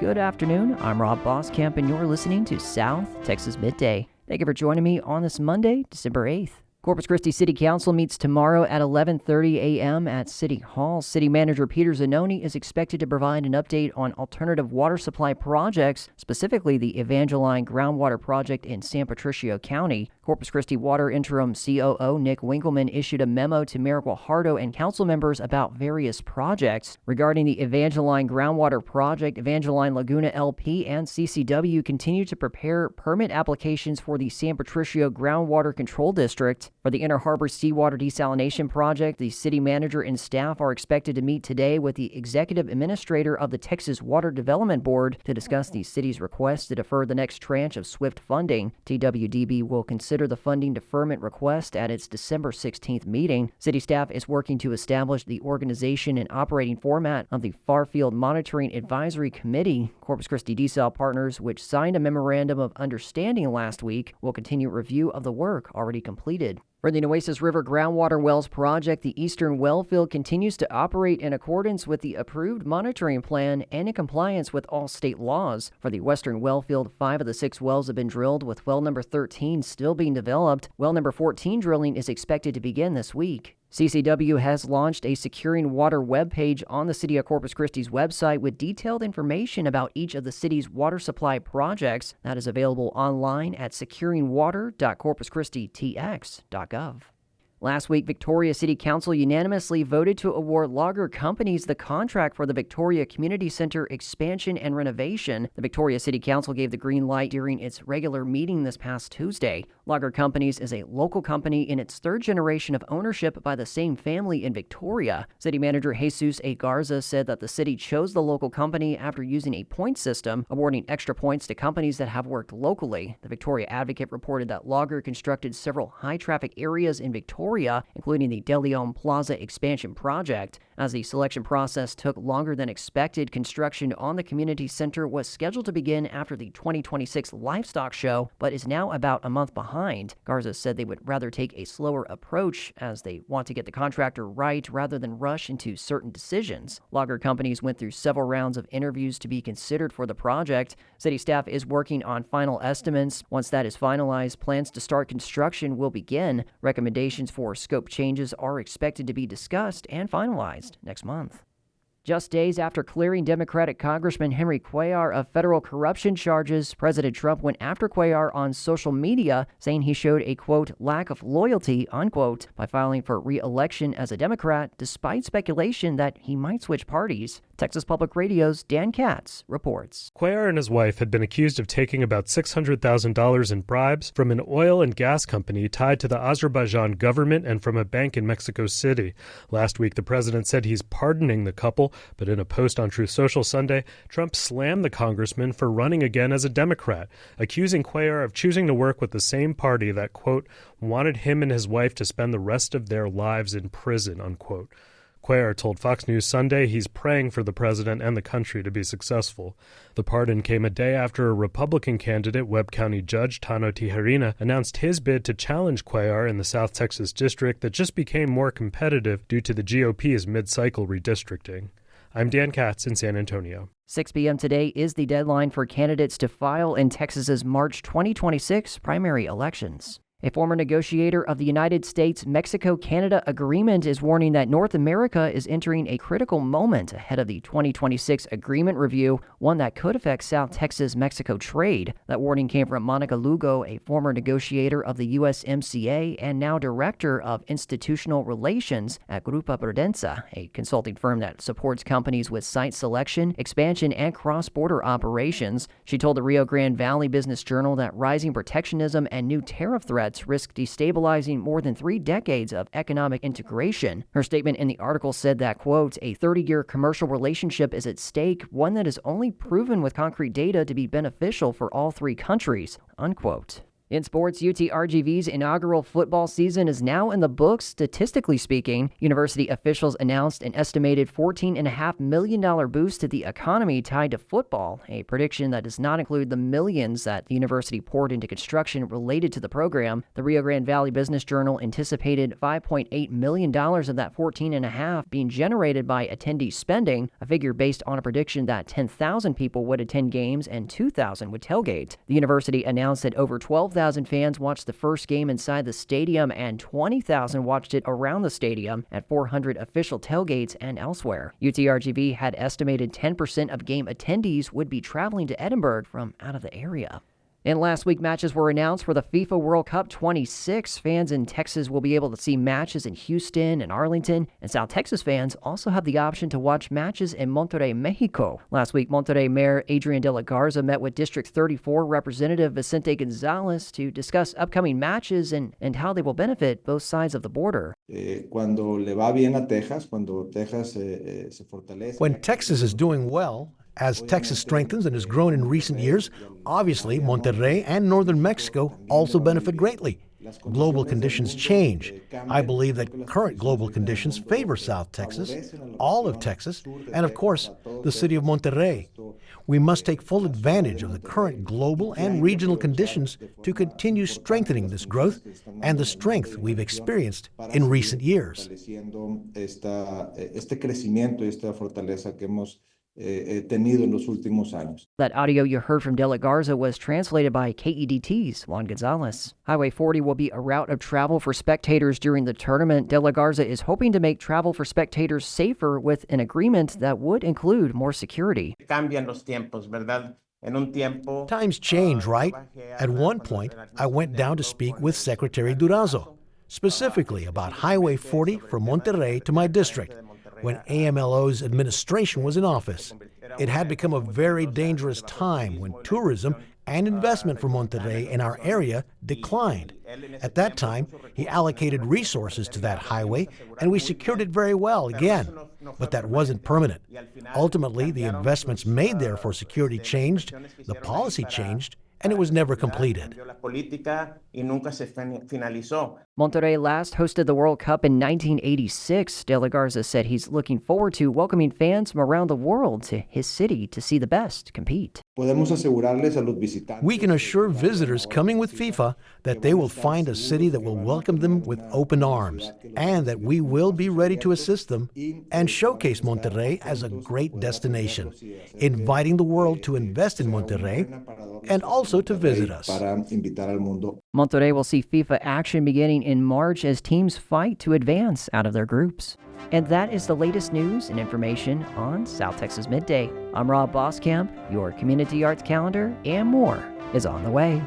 Good afternoon. I'm Rob Boskamp, and you're listening to South Texas Midday. Thank you for joining me on this Monday, December 8th. Corpus Christi City Council meets tomorrow at 11:30 a.m. at City Hall. City Manager Peter Zanoni is expected to provide an update on alternative water supply projects, specifically the Evangeline Groundwater Project in San Patricio County. Corpus Christi Water Interim COO Nick Winkleman issued a memo to Mayor Guajardo and council members about various projects. Regarding the Evangeline Groundwater Project, Evangeline Laguna LP and CCW continue to prepare permit applications for the San Patricio Groundwater Control District. For the Inner Harbor Seawater Desalination Project, the city manager and staff are expected to meet today with the executive administrator of the Texas Water Development Board to discuss the city's request to defer the next tranche of SWIFT funding. TWDB will consider the funding deferment request at its December 16th meeting. City staff is working to establish the organization and operating format of the Farfield Monitoring Advisory Committee. Corpus Christi Desal Partners, which signed a memorandum of understanding last week, will continue review of the work already completed. For the Nueces River Groundwater Wells Project, the Eastern Wellfield continues to operate in accordance with the approved monitoring plan and in compliance with all state laws. For the Western Wellfield, 5 of the 6 wells have been drilled, with well number 13 still being developed. Well number 14 drilling is expected to begin this week. CCW has launched a Securing Water webpage on the City of Corpus Christi's website with detailed information about each of the city's water supply projects. That is available online at securingwater.corpuschristitx.gov. Last week, Victoria City Council unanimously voted to award Lauger Companies the contract for the Victoria Community Center expansion and renovation. The Victoria City Council gave the green light during its regular meeting this past Tuesday. Lauger Companies is a local company in its third generation of ownership by the same family in Victoria. City Manager Jesus A. Garza said that the city chose the local company after using a point system, awarding extra points to companies that have worked locally. The Victoria Advocate reported that Lauger constructed several high-traffic areas in Victoria, including the De Leon Plaza expansion project. As the selection process took longer than expected, construction on the community center was scheduled to begin after the 2026 livestock show, but is now about a month behind. Garza said they would rather take a slower approach as they want to get the contractor right rather than rush into certain decisions. Lauger Companies went through several rounds of interviews to be considered for the project. City staff is working on final estimates. Once that is finalized, plans to start construction will begin. Recommendations for scope changes are expected to be discussed and finalized next month. Just days after clearing Democratic Congressman Henry Cuellar of federal corruption charges, President Trump went after Cuellar on social media, saying he showed a, quote, lack of loyalty, unquote, by filing for re-election as a Democrat, despite speculation that he might switch parties. Texas Public Radio's Dan Katz reports. Cuellar and his wife had been accused of taking about $600,000 in bribes from an oil and gas company tied to the Azerbaijan government and from a bank in Mexico City. Last week, the president said he's pardoning the couple, but in a post on Truth Social Sunday, Trump slammed the congressman for running again as a Democrat, accusing Cuellar of choosing to work with the same party that, quote, wanted him and his wife to spend the rest of their lives in prison, unquote. Cuellar told Fox News Sunday he's praying for the president and the country to be successful. The pardon came a day after a Republican candidate, Webb County Judge Tano Tijerina, announced his bid to challenge Cuellar in the South Texas district that just became more competitive due to the GOP's mid-cycle redistricting. I'm Dan Katz in San Antonio. 6 p.m. today is the deadline for candidates to file in Texas's March 2026 primary elections. A former negotiator of the United States-Mexico-Canada agreement is warning that North America is entering a critical moment ahead of the 2026 agreement review, one that could affect South Texas-Mexico trade. That warning came from Monica Lugo, a former negotiator of the USMCA and now director of institutional relations at Grupo Prudenza, a consulting firm that supports companies with site selection, expansion, and cross-border operations. She told the Rio Grande Valley Business Journal that rising protectionism and new tariff threats risk destabilizing more than 3 decades of economic integration. Her statement in the article said that, quote, a 30-year commercial relationship is at stake, one that is only proven with concrete data to be beneficial for all 3 countries, unquote. In sports, UTRGV's inaugural football season is now in the books. Statistically speaking, university officials announced an estimated $14.5 million boost to the economy tied to football, a prediction that does not include the millions that the university poured into construction related to the program. The Rio Grande Valley Business Journal anticipated $5.8 million of that $14.5 being generated by attendee spending, a figure based on a prediction that 10,000 people would attend games and 2,000 would tailgate. The university announced that over 12,000 fans watched the first game inside the stadium and 20,000 watched it around the stadium at 400 official tailgates and elsewhere. UTRGV had estimated 10% of game attendees would be traveling to Edinburgh from out of the area. And last week, matches were announced for the FIFA World Cup 26. Fans in Texas will be able to see matches in Houston and Arlington, and South Texas fans also have the option to watch matches in Monterrey, Mexico. Last week, Monterrey Mayor Adrián de la Garza met with District 34 Representative Vicente Gonzalez to discuss upcoming matches and how they will benefit both sides of the border. When Texas is doing well, as Texas strengthens and has grown in recent years, obviously Monterrey and northern Mexico also benefit greatly. Global conditions change. I believe that current global conditions favor South Texas, all of Texas, and of course, the city of Monterrey. We must take full advantage of the current global and regional conditions to continue strengthening this growth and the strength we've experienced in recent years. That audio you heard from De La Garza was translated by KEDT's Juan Gonzalez. Highway 40 will be a route of travel for spectators during the tournament. De La Garza is hoping to make travel for spectators safer with an agreement that would include more security. Times change, right? At one point, I went down to speak with Secretary Durazo, specifically about Highway 40 from Monterrey to my district, when AMLO's administration was in office. It had become a very dangerous time when tourism and investment for Monterrey in our area declined. At that time, he allocated resources to that highway, and we secured it very well again. But that wasn't permanent. Ultimately, the investments made there for security changed, the policy changed, and it was never completed. Monterrey last hosted the World Cup in 1986. De La Garza said he's looking forward to welcoming fans from around the world to his city to see the best compete. We can assure visitors coming with FIFA that they will find a city that will welcome them with open arms, and that we will be ready to assist them and showcase Monterrey as a great destination, inviting the world to invest in Monterrey and also to visit us. Monterrey will see FIFA action beginning in March as teams fight to advance out of their groups. And that is the latest news and information on South Texas Midday. I'm Rob Boskamp. Your community arts calendar and more is on the way.